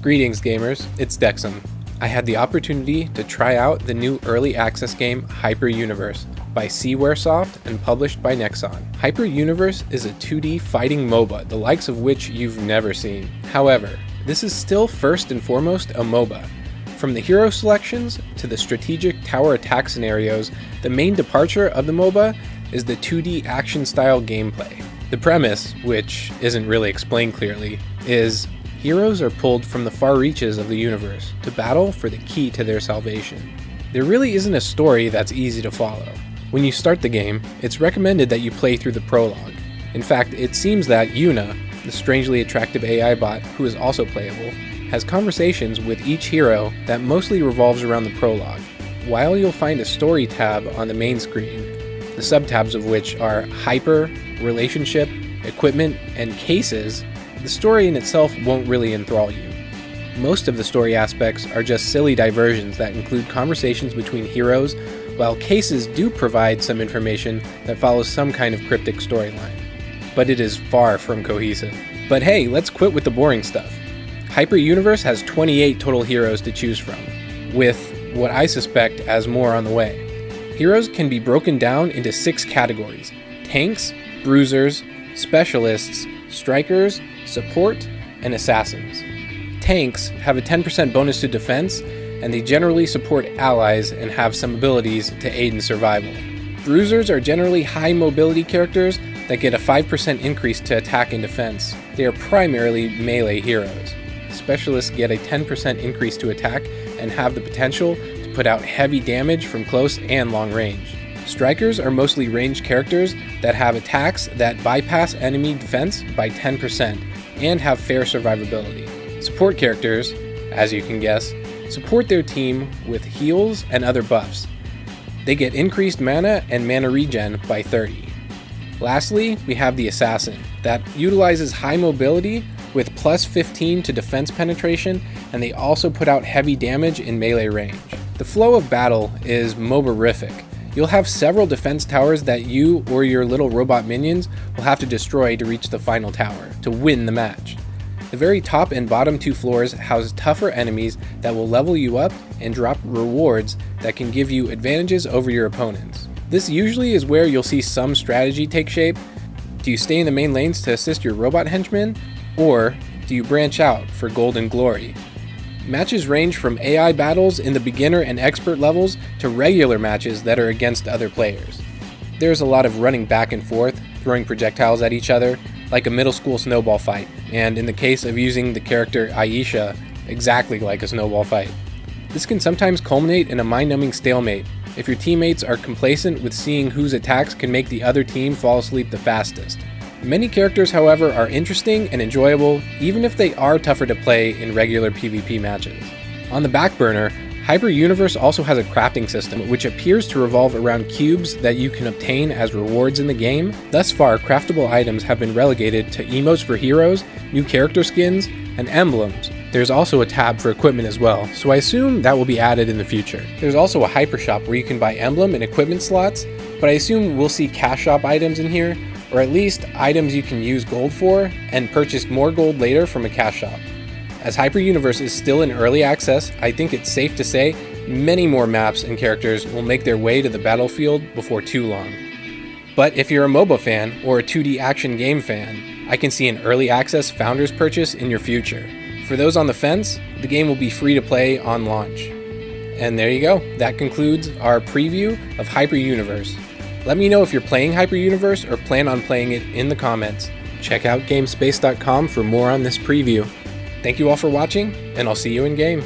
Greetings gamers, it's Dexum. I had the opportunity to try out the new early access game Hyper Universe by Seawaresoft and published by Nexon. Hyper Universe is a 2D fighting MOBA, the likes of which you've never seen. However, this is still first and foremost a MOBA. From the hero selections to the strategic tower attack scenarios, the main departure of the MOBA is the 2D action style gameplay. The premise, which isn't really explained clearly, is heroes are pulled from the far reaches of the universe to battle for the key to their salvation. There really isn't a story that's easy to follow. When you start the game, it's recommended that you play through the prologue. In fact, it seems that Yuna, the strangely attractive AI bot who is also playable, has conversations with each hero that mostly revolves around the prologue. While you'll find a story tab on the main screen, the subtabs of which are Hyper, Relationship, Equipment, and Cases, the story in itself won't really enthrall you. Most of the story aspects are just silly diversions that include conversations between heroes, while Cases do provide some information that follows some kind of cryptic storyline. But it is far from cohesive. But hey, let's quit with the boring stuff. Hyper Universe has 28 total heroes to choose from, with what I suspect as more on the way. Heroes can be broken down into 6 categories: tanks, bruisers, specialists, strikers, support, and assassins. Tanks have a 10% bonus to defense, and they generally support allies and have some abilities to aid in survival. Bruisers are generally high mobility characters that get a 5% increase to attack and defense. They are primarily melee heroes. Specialists get a 10% increase to attack and have the potential to put out heavy damage from close and long range. Strikers are mostly ranged characters that have attacks that bypass enemy defense by 10% and have fair survivability. Support characters, as you can guess, support their team with heals and other buffs. They get increased mana and mana regen by 30. Lastly, we have the assassin that utilizes high mobility with plus 15 to defense penetration, and they also put out heavy damage in melee range. The flow of battle is MOBA-rific. You'll have several defense towers that you or your little robot minions will have to destroy to reach the final tower, to win the match. The very top and bottom 2 floors house tougher enemies that will level you up and drop rewards that can give you advantages over your opponents. This usually is where you'll see some strategy take shape. Do you stay in the main lanes to assist your robot henchmen, or do you branch out for gold and glory? Matches range from AI battles in the beginner and expert levels to regular matches that are against other players. There's a lot of running back and forth, throwing projectiles at each other, like a middle school snowball fight, and in the case of using the character Aisha, exactly like a snowball fight. This can sometimes culminate in a mind-numbing stalemate if your teammates are complacent with seeing whose attacks can make the other team fall asleep the fastest. Many characters, however, are interesting and enjoyable, even if they are tougher to play in regular PvP matches. On the back burner, Hyper Universe also has a crafting system which appears to revolve around cubes that you can obtain as rewards in the game. Thus far, craftable items have been relegated to emotes for heroes, new character skins, and emblems. There's also a tab for equipment as well, so I assume that will be added in the future. There's also a hyper shop where you can buy emblem and equipment slots, but I assume we'll see cash shop items in here, or at least items you can use gold for and purchase more gold later from a cash shop. As Hyper Universe is still in early access, I think it's safe to say many more maps and characters will make their way to the battlefield before too long. But if you're a MOBA fan or a 2D action game fan, I can see an early access founder's purchase in your future. For those on the fence, the game will be free to play on launch. And there you go, that concludes our preview of Hyper Universe. Let me know if you're playing Hyper Universe or plan on playing it in the comments. Check out GameSpace.com for more on this preview. Thank you all for watching, and I'll see you in game.